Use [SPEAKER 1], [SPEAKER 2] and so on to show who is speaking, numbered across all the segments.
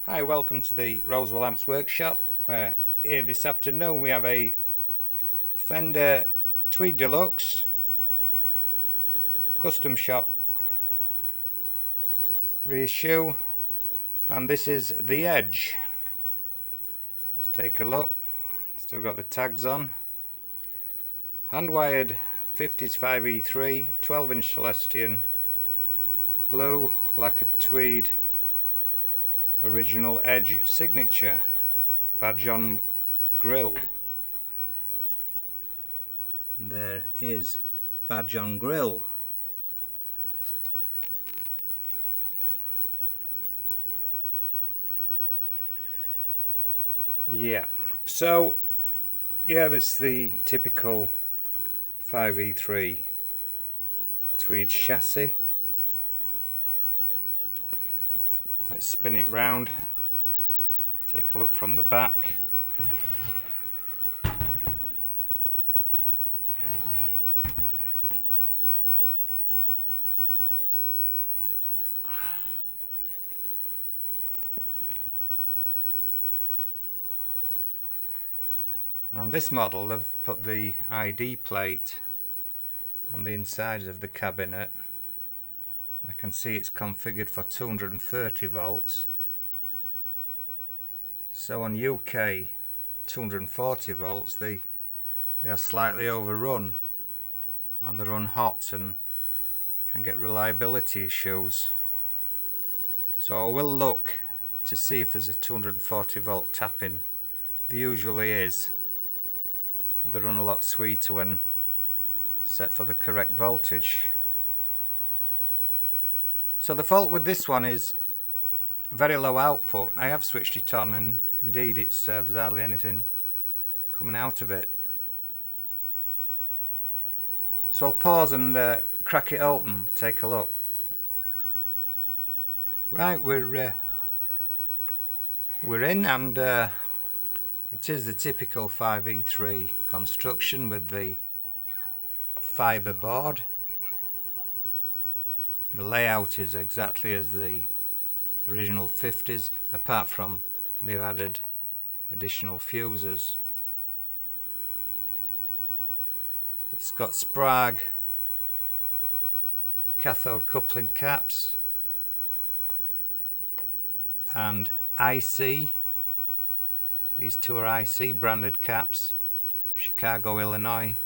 [SPEAKER 1] Hi, welcome to the Roswell Amps Workshop, where here this afternoon we have a Fender Deluxe custom shop reissue, and this is The Edge. Let's take a look. Still got the tags on. Hand-wired 50s 5E3, 12-inch Celestion, blue, lacquered tweed, original Edge signature, badge on grill. And there is badge on grill. So that's the typical 5E3 tweed chassis. Let's spin it round, take a look from the back. And on this model they've put the ID plate on the inside of the cabinet. I can see it's configured for 230 volts. So on UK 240 volts they are slightly overrun and they run hot and can get reliability issues. So I will look to see if there's a 240 volt tapping. There usually is. They run a lot sweeter when set for the correct voltage. So the fault with this one is very low output. I have switched it on and indeed it's there's hardly anything coming out of it. So I'll pause and crack it open, take a look. Right, we're in, and it is the typical 5E3 construction with the fibre board. The layout is exactly as the original 50s, apart from they've added additional fuses. It's got Sprague cathode coupling caps and IC. These two are IC branded caps, Chicago, Illinois.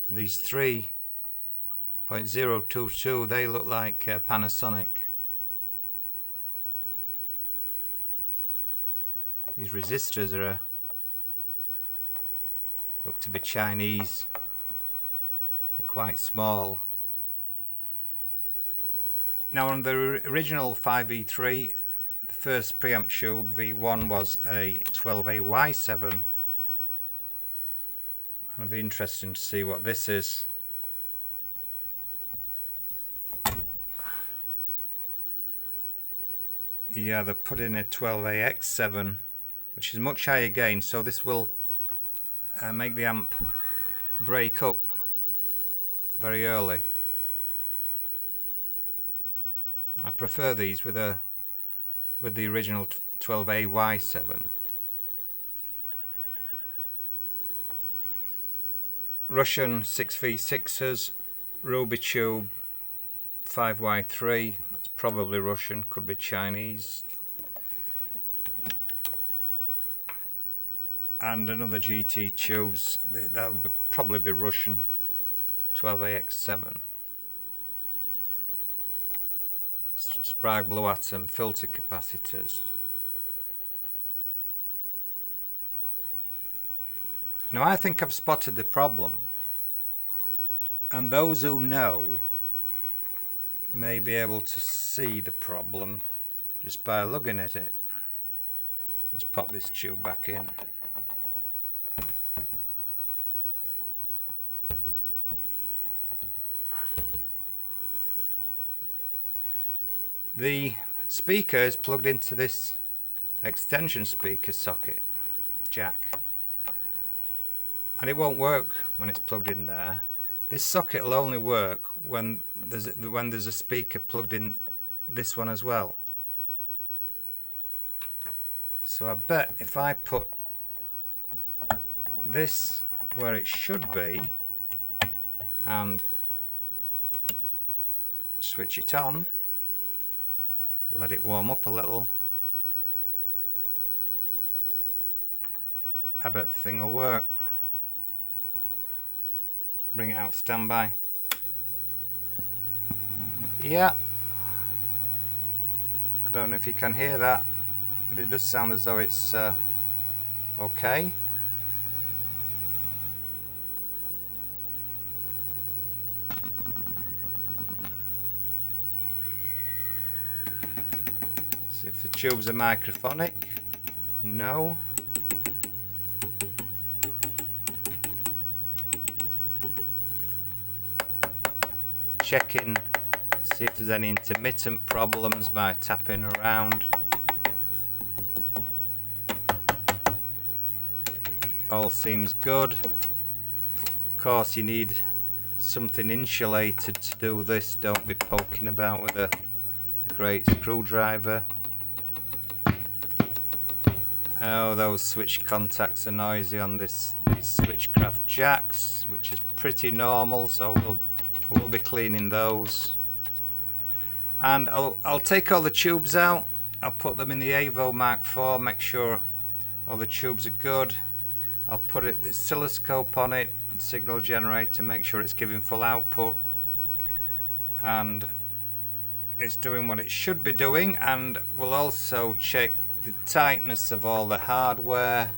[SPEAKER 1] And these 3.022, they look like Panasonic. These resistors are look to be Chinese. They're quite small. Now on the original 5E3, the first preamp tube V1 was a 12A-Y7, and it'll be interesting to see what this is. Yeah, they put in a 12AX7, which is much higher gain, so this will make the amp break up very early. I prefer these with the original 12AY7. Russian 6V6s, Ruby tube 5Y3. That's probably Russian, could be Chinese. And another GT tubes, that'll probably be Russian, 12AX7. Sprague blue atom filter capacitors. Now I think I've spotted the problem, and those who know may be able to see the problem just by looking at it. Let's pop this tube back in. The speaker is plugged into this extension speaker socket jack, and it won't work when it's plugged in there. This socket will only work when there's a speaker plugged in this one as well. So I bet if I put this where it should be and switch it on, let it warm up a little, I bet the thing will work. Bring it out standby. Yeah, I don't know if you can hear that, but it does sound as though it's okay. See if the tubes are microphonic. No. Checking, see if there's any intermittent problems by tapping around. All seems good. Of course you need something insulated to do this, don't be poking about with a great screwdriver. Oh, those switch contacts are noisy on these switchcraft jacks, which is pretty normal, so we'll be cleaning those. And I'll take all the tubes out. I'll put them in the Avo Mark IV, make sure all the tubes are good. I'll put the oscilloscope on it, signal generator, make sure it's giving full output and it's doing what it should be doing, and we'll also check the tightness of all the hardware,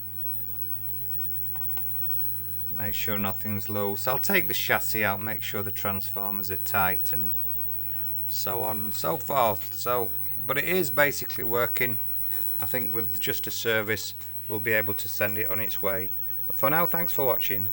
[SPEAKER 1] make sure nothing's loose. I'll take the chassis out, make sure the transformers are tight and so on and so forth. So, but it is basically working. I think with just a service we'll be able to send it on its way. But for now, thanks for watching.